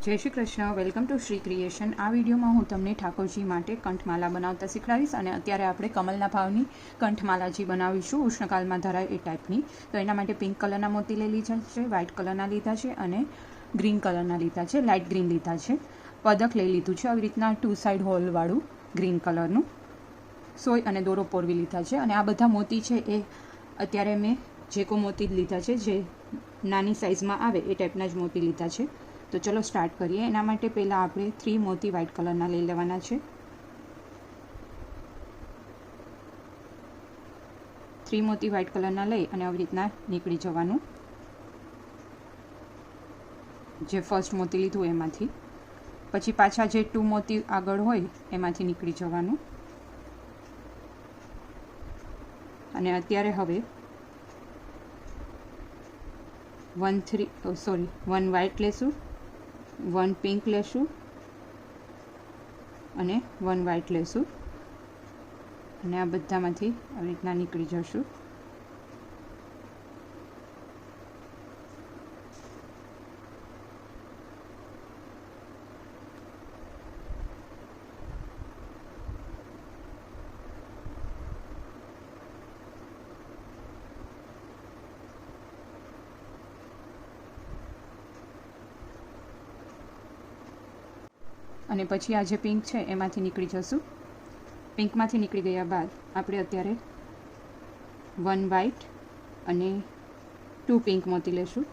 જય Shri Krishna. Welcome to Shri creation. આ વિડીયોમાં હું તમને ઠાકોરજી માટે કંઠમાલા બનાવતા શીખવાડીશ અને અત્યારે આપણે કમલના ભાવની કંઠમાલાજી બનાવીશું, ઉષ્ણકાલમાં ધરાય એ ટાઈપની. તો એના માટે પિંક કલરના મોતી લઈ લીધા છે, વ્હાઇટ કલરના લીધા છે અને ગ્રીન કલરના લીધા છે, લાઇટ ગ્રીન લીધા છે. પદક લઈ લીધું છે આવી રીતના 2 સાઇડ હોલવાળું ગ્રીન કલરનું. સોય અને દોરો પોરવી લીધા છે અને આ બધા મોતી છે એ અત્યારે મેં જેકો મોતી જ લીધા છે, જે નાની સાઇઝમાં આવે એ ટાઈપના જ મોતી લીધા છે. તો ચલો સ્ટાર્ટ કરીએ. એના માટે પહેલાં આપણે 3 મોતી વ્હાઇટ કલરના લઈ લેવાના છે. 3 મોતી વ્હાઇટ કલરના લઈ અને આવી રીતના નીકળી જવાનું, જે ફર્સ્ટ મોતી લીધું એમાંથી. પછી પાછા જે 2 મોતી આગળ હોય એમાંથી નીકળી જવાનું. અને અત્યારે હવે 1 વ્હાઇટ લેશું, 1 પિંક લેશું અને 1 વ્હાઇટ લેશું અને આ બધામાંથી આવી રીતના નીકળી જશું. અને પછી આ જે પિંક છે એમાંથી નીકળી જશું. પિંકમાંથી નીકળી ગયા બાદ આપણે અત્યારે 1 વ્હાઇટ અને 2 પિંક મોતી લેશું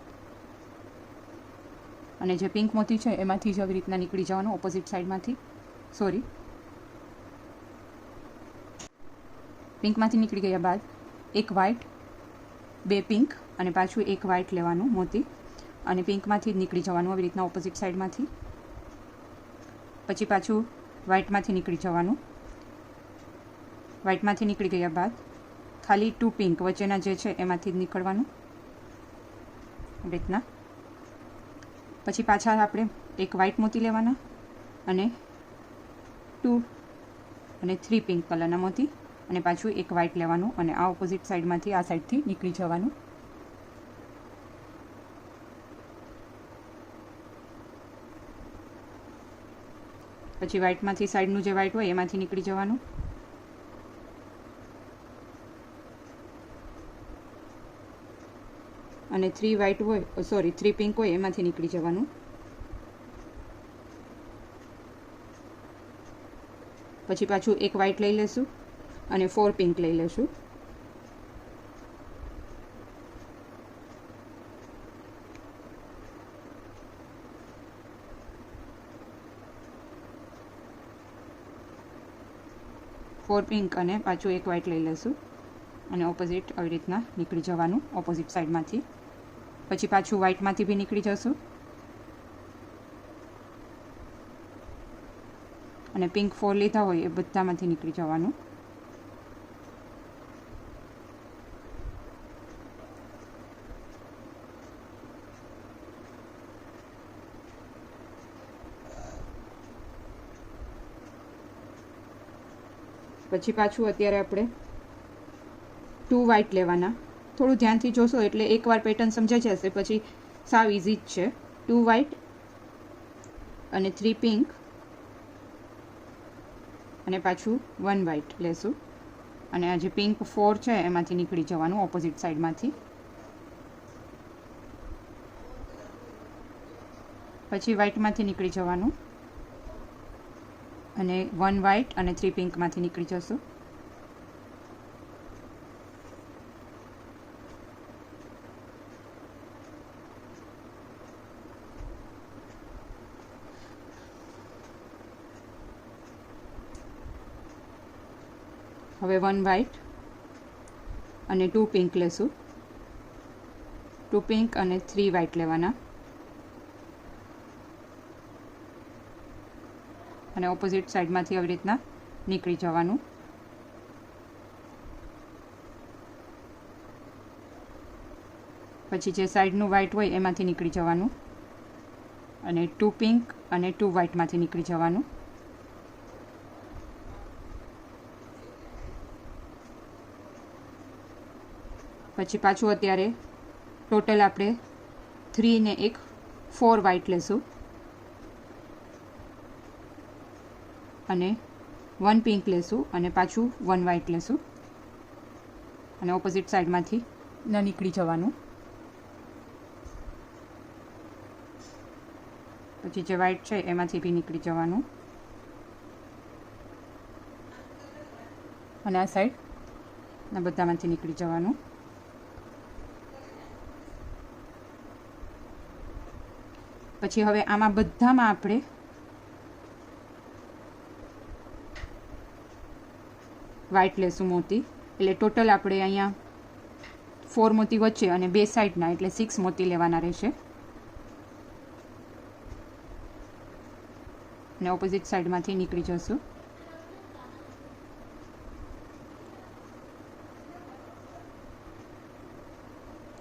અને જે પિંક મોતી છે એમાંથી જ આવી રીતના નીકળી જવાનું ઓપોઝિટ સાઈડમાંથી. પિંકમાંથી નીકળી ગયા બાદ 1 વ્હાઇટ, 2 પિંક અને પાછું 1 વ્હાઇટ લેવાનું મોતી અને પિંકમાંથી જ નીકળી જવાનું આવી રીતના ઓપોઝિટ સાઈડમાંથી. પછી પાછું વ્હાઇટમાંથી નીકળી જવાનું. વ્હાઇટમાંથી નીકળી ગયા બાદ ખાલી 2 પિંક વચ્ચેના જે છે એમાંથી જ નીકળવાનું આવી રીતના. પછી પાછા આપણે 1 વ્હાઇટ મોતી લેવાના અને 2 અને 3 પિંક કલરના મોતી અને પાછું 1 વ્હાઇટ લેવાનું અને આ ઓપોઝિટ સાઈડમાંથી આ સાઈડથી નીકળી જવાનું. પછી વ્હાઇટમાંથી સાઈડનું જે વ્હાઇટ હોય એમાંથી નીકળી જવાનું. અને 3 પિંક હોય એમાંથી નીકળી જવાનું. પછી પાછું 1 વ્હાઇટ લઈ લેશું અને 4 પિંક લઈ લેશું. પિંક અને પાછું 1 વ્હાઇટ લઈ લેશું અને ઓપોઝિટ આવી રીતના નીકળી જવાનું ઓપોઝિટ સાઈડમાંથી. પછી પાછું વ્હાઇટમાંથી બી નીકળી જશું અને પિંક 4 લીધા હોય એ બધામાંથી નીકળી જવાનું. પછી પાછું અત્યારે આપણે 2 વ્હાઇટ લેવાના. થોડું ધ્યાનથી જોશો એટલે એકવાર પેટર્ન સમજાઈ જશે, પછી સાવ ઇઝી જ છે. 2 વ્હાઇટ અને 3 પિંક અને પાછું 1 વ્હાઇટ લેશું અને આ જે પિંક 4 છે એમાંથી નીકળી જવાનું ઓપોઝિટ સાઈડમાંથી. પછી વ્હાઇટમાંથી નીકળી જવાનું અને 1 વ્હાઇટ અને 3 પિંકમાંથી નીકળી જશું. હવે 1 વ્હાઇટ અને 2 પિંક લેશું. 2 પિંક અને 3 વ્હાઇટ લેવાના અને ઓપોઝિટ સાઈડમાંથી આવી રીતના નીકળી જવાનું. પછી જે સાઈડનું વ્હાઇટ હોય એમાંથી નીકળી જવાનું અને 2 પિંક અને 2 વ્હાઇટમાંથી નીકળી જવાનું. પછી પાછું અત્યારે ટોટલ આપણે 3 ને 1 4 વ્હાઇટ લેશું અને 1 પિંક લેશું અને પાછું 1 વ્હાઇટ લેશું અને ઓપોઝિટ સાઈડમાંથી નીકળી જવાનું. પછી જે વ્હાઇટ છે એમાંથી બી નીકળી જવાનું અને આ સાઈડ બધામાંથી નીકળી જવાનું. પછી હવે આમાં બધામાં આપણે વ્હાઇટ લેશું મોતી. એટલે ટોટલ આપણે અહીંયા 4 મોતી વચ્ચે અને 2 સાઈડના એટલે 6 મોતી લેવાના રહેશે. અને ઓપોઝિટ સાઈડમાંથી નીકળી જશું.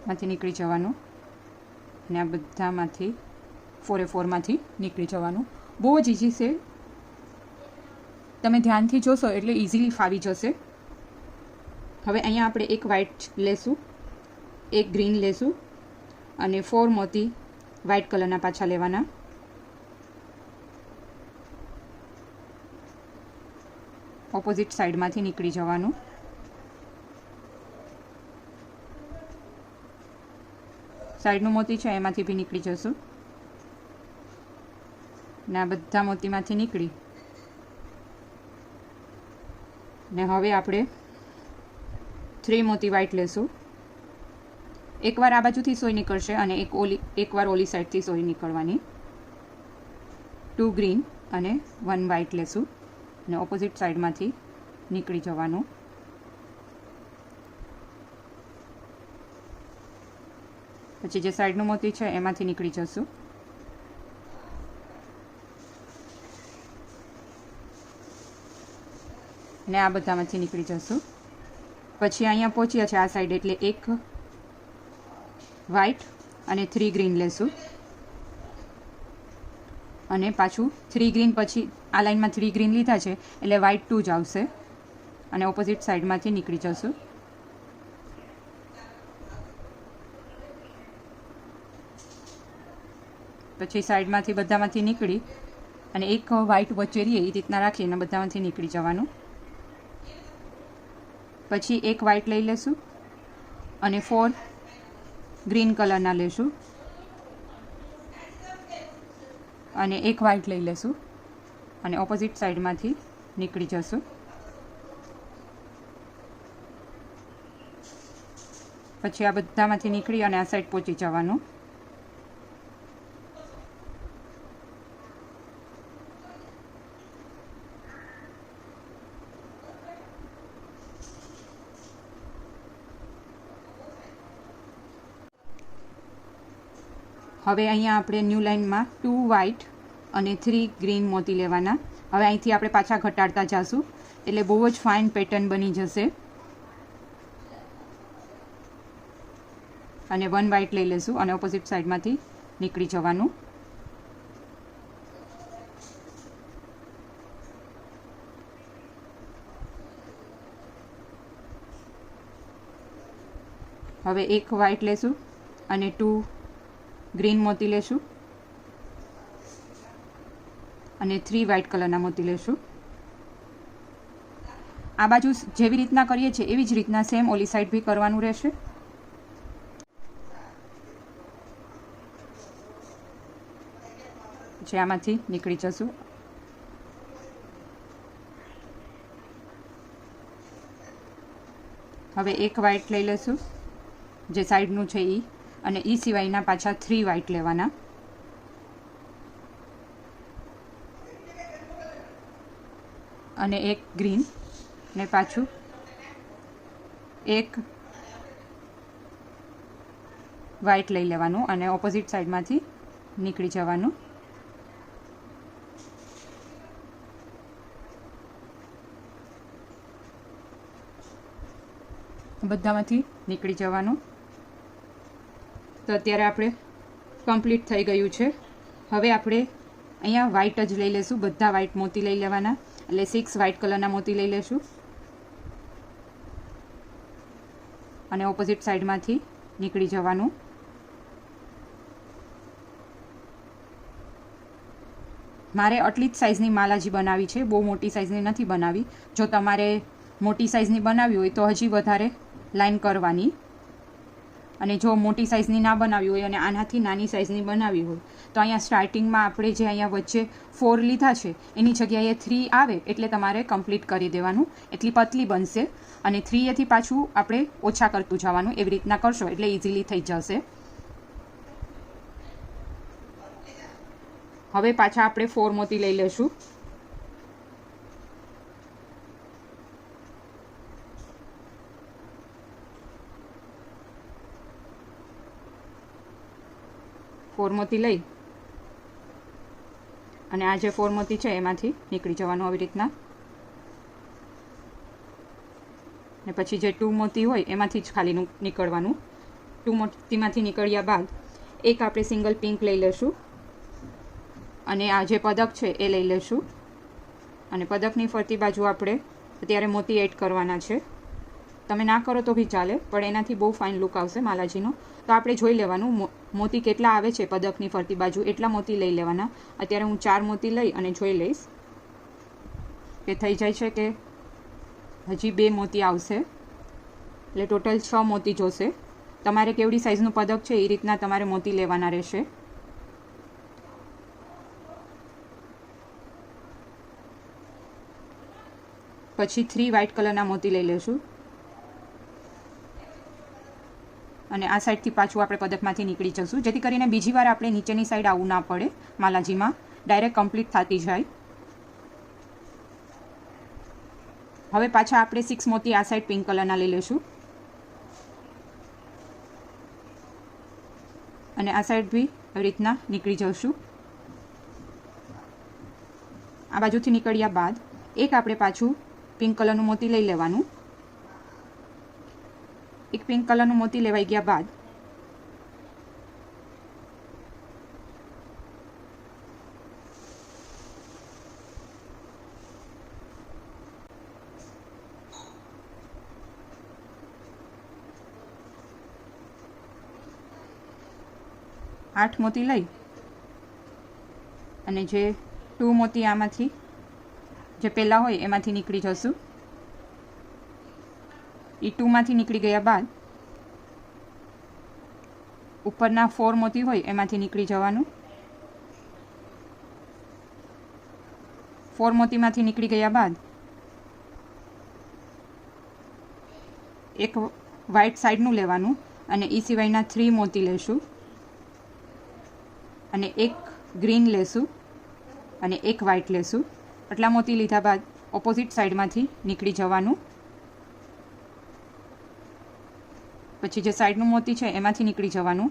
માંથી નીકળી જવાનું અને આ બધામાંથી 4 નીકળી જવાનું. બહુ જ ઇઝી છે, તમે ધ્યાનથી જોશો એટલે ઇઝીલી ફાવી જશે. હવે અહીંયા આપણે એક વ્હાઇટ લેશું, એક ગ્રીન લેશું અને 4 મોતી વ્હાઇટ કલરના પાછા લેવાના. ઓપોઝિટ સાઈડમાંથી નીકળી જવાનું. સાઈડનું મોતી છે એમાંથી બી નીકળી જશું ને આ બધા મોતીમાંથી નીકળી ને હવે આપણે 3 મોતી વ્હાઇટ લેશું. એકવાર આ બાજુથી સોય નીકળશે અને એકવાર ઓલી સાઈડથી સોય નીકળવાની. 2 ગ્રીન અને 1 વ્હાઇટ લેશું અને ઓપોઝિટ સાઈડમાંથી નીકળી જવાનું. પછી જે સાઈડનું મોતી છે એમાંથી નીકળી જશું. ને આ બધામાંથી નીકળી જશું. પછી અહીંયા પહોંચ્યા છે આ સાઈડ એટલે એક વ્હાઇટ અને 3 ગ્રીન લેશું અને પાછું 3 ગ્રીન પછી આ લાઈનમાં 3 ગ્રીન લીધા છે એટલે વ્હાઇટ 2 જ આવશે અને ઓપોઝિટ સાઈડમાંથી નીકળી જશું. પછી સાઈડમાંથી બધામાંથી નીકળી અને એક વ્હાઇટ વચ્ચે રહીએ એ રીતના રાખીને બધામાંથી નીકળી જવાનું. પછી એક વ્હાઇટ લઈ લેશું અને 4 ગ્રીન કલરના લેશું અને એક વ્હાઇટ લઈ લેશું અને ઓપોઝિટ સાઈડમાંથી નીકળી જશું. પછી આ બધામાંથી નીકળી અને આ સાઈડ પહોંચી જવાનું. હવે અહીંયા આપણે ન્યૂ લાઇનમાં 2 વ્હાઇટ અને 3 ગ્રીન મોતી લેવાના. હવે અહીંથી આપણે પાછા ઘટાડતા જઈશું એટલે બહુ જ ફાઇન પેટર્ન બની જશે. અને 1 વ્હાઇટ લઈ લેશું અને ઓપોઝિટ સાઈડમાંથી નીકળી જવાનું. હવે એક વ્હાઇટ લેશું અને 2 ગ્રીન મોતી લેશું અને 3 વ્હાઇટ કલરના મોતી લેશું. આ બાજુ જેવી રીતના કરીએ છીએ એવી જ રીતના સેમ ઓલી સાઈડ બી કરવાનું રહેશે. જે આમાંથી નીકળી જશું. હવે એક વ્હાઇટ લઈ લેશું જે સાઈડનું છે એ અને એ સિવાયના પાછા 3 વ્હાઇટ લેવાના. અને એક ગ્રીન ને પાછું એક વ્હાઇટ લઈ લેવાનું અને ઓપોઝિટ સાઈડમાંથી નીકળી જવાનું. બધામાંથી નીકળી જવાનું. તો અત્યારે આપણે કમ્પ્લીટ થઈ ગયું છે. હવે આપણે અહીંયા વ્હાઇટ જ લઈ લેશું. બધા વ્હાઇટ મોતી લઈ લેવાના એટલે 6 વ્હાઇટ કલરના મોતી લઈ લેશું અને ઓપોઝિટ સાઈડમાંથી નીકળી જવાનું. મારે આટલી જ સાઇઝની માલાજી બનાવી છે, બહુ મોટી સાઇઝની નથી બનાવી. જો તમારે મોટી સાઇઝની બનાવવી હોય તો હજી વધારે લાઇન કરવાની, અને જો મોટી સાઇઝની ના બનાવવી હોય અને આનાથી નાની સાઇઝની બનાવવી હોય તો અહીંયા સ્ટાર્ટિંગમાં આપણે જે અહીંયા વચ્ચે 4 લીધા છે એની જગ્યાએ 3 આવે એટલે તમારે કમ્પ્લીટ કરી દેવાનું, એટલી પતલી બનશે. અને 3 એથી પાછું આપણે ઓછા કરતું જવાનું, એવી રીતના કરશો એટલે ઇઝીલી થઈ જશે. હવે પાછા આપણે 4 મોતી લઈ લેશું. મોતી લઈ અને આ જે 4 મોતી છે એમાંથી નીકળી જવાનું આવી રીતના, ને પછી જે 2 મોતી હોય એમાંથી જ ખાલી નીકળવાનું. 2 મોતીમાંથી નીકળ્યા બાદ એક આપણે સિંગલ પિંક લઈ લેશું અને આ જે પદક છે એ લઈ લેશું. અને પદકની ફરતી બાજુ આપણે અત્યારે મોતી એડ કરવાના છે. તમે ના કરો તો બી ચાલે, પણ એનાથી બહુ ફાઇન લુક આવશે માલાજીનો. તો આપણે જોઈ લેવાનું મોતી કેટલા આવે છે પદકની ફરતી બાજુ, એટલા મોતી લઈ લેવાના. અત્યારે હું 4 મોતી લઈ અને જોઈ લઈશ કે થઈ જાય છે કે હજી 2 મોતી આવશે, એટલે ટોટલ 6 મોતી જોશે. તમારે કેવડી સાઇઝનું પદક છે એ રીતના તમારે મોતી લેવાના રહેશે. પછી 3 વ્હાઇટ કલરના મોતી લઈ લેશું અને આ સાઈડથી પાછું આપણે પદકમાંથી નીકળી જશું, જેથી કરીને બીજી વાર આપણે નીચેની સાઈડ આવવું ના પડે. માલાજીમાં ડાયરેક્ટ કમ્પ્લીટ થતી જાય. હવે પાછા આપણે 6 મોતી આ સાઈડ પિંક કલરના લઈ લેશું અને આ સાઈડ બી આવી રીતના નીકળી જશું. આ બાજુથી નીકળ્યા બાદ એક આપણે પાછું પિંક કલરનું મોતી લઈ લેવાનું. એક પિંક કલરનું મોતી લેવાઈ ગયા બાદ આઠ મોતી લઈ અને જે 2 મોતી આમાંથી જે પહેલાં હોય એમાંથી નીકળી જશું. એ 2 માંથી નીકળી ગયા બાદ ઉપરના 4 મોતી હોય એમાંથી નીકળી જવાનું. 4 મોતીમાંથી નીકળી ગયા બાદ એક વ્હાઇટ સાઈડનું લેવાનું અને એ સિવાયના 3 મોતી લેશું અને એક ગ્રીન લેશું અને એક વ્હાઇટ લેશું. આટલા મોતી લીધા બાદ ઓપોઝિટ સાઈડમાંથી નીકળી જવાનું. પછી જે સાઈડનું મોતી છે એમાંથી નીકળી જવાનું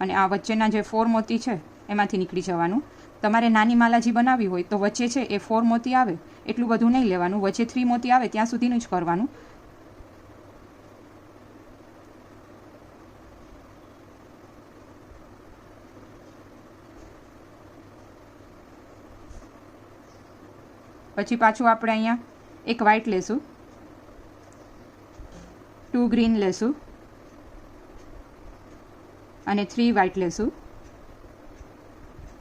અને આ વચ્ચેના જે 4 મોતી છે એમાંથી નીકળી જવાનું. તમારે નાની માલાજી બનાવવી હોય તો વચ્ચે છે એ 4 મોતી આવે એટલું બધું નહીં લેવાનું, વચ્ચે 3 મોતી આવે ત્યાં સુધીનું જ કરવાનું. પછી પાછું આપણે અહીંયા એક વ્હાઇટ લેશું, 2 ગ્રીન લેશું અને 3 વ્હાઇટ લેશું.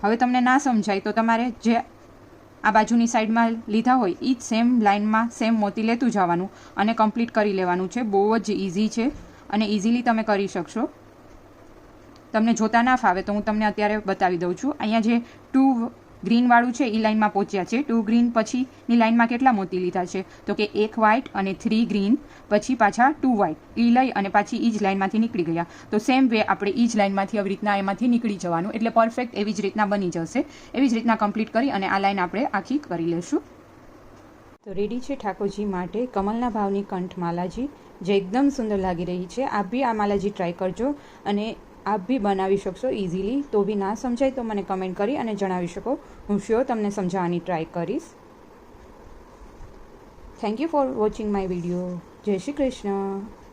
હવે તમને ના સમજાય તો તમારે જે આ બાજુની સાઈડમાં લીધા હોય એ જ સેમ લાઇનમાં સેમ મોતી લેતું જવાનું અને કમ્પ્લીટ કરી લેવાનું છે. બહુ જ ઇઝી છે અને ઇઝીલી તમે કરી શકશો. તમને જોતા ના ફાવે તો હું તમને અત્યારે બતાવી દઉં છું. અહીંયા જે 2 ગ્રીનવાળું છે એ લાઇનમાં પહોંચ્યા છે. 2 ગ્રીન પછીની લાઇનમાં કેટલા મોતી લીધા છે તો કે 1 વ્હાઇટ અને 3 ગ્રીન, પછી પાછા 2 વ્હાઇટ એ લઈ અને પાછી એ જ લાઇનમાંથી નીકળી ગયા. તો સેમ વે આપણે એ જ લાઇનમાંથી આવી રીતના એમાંથી નીકળી જવાનું, એટલે પરફેક્ટ એવી જ રીતના બની જશે. એવી જ રીતના કમ્પ્લીટ કરી અને આ લાઇન આપણે આખી કરી લેશું. તો રેડી છે ઠાકોરજી માટે કમલના ભાવની કંઠ માલાજી, જે એકદમ સુંદર લાગી રહી છે. આપ બી આ માલાજી ટ્રાય કરજો અને આપ બી બનાવી શકશો ઇઝીલી. તો બી ના સમજાય તો મને કમેન્ટ કરી અને જણાવી શકો. હું શ્યોર તમને સમજાવવાની ટ્રાય કરીશ. Thank you for watching my video. જય શ્રી કૃષ્ણ.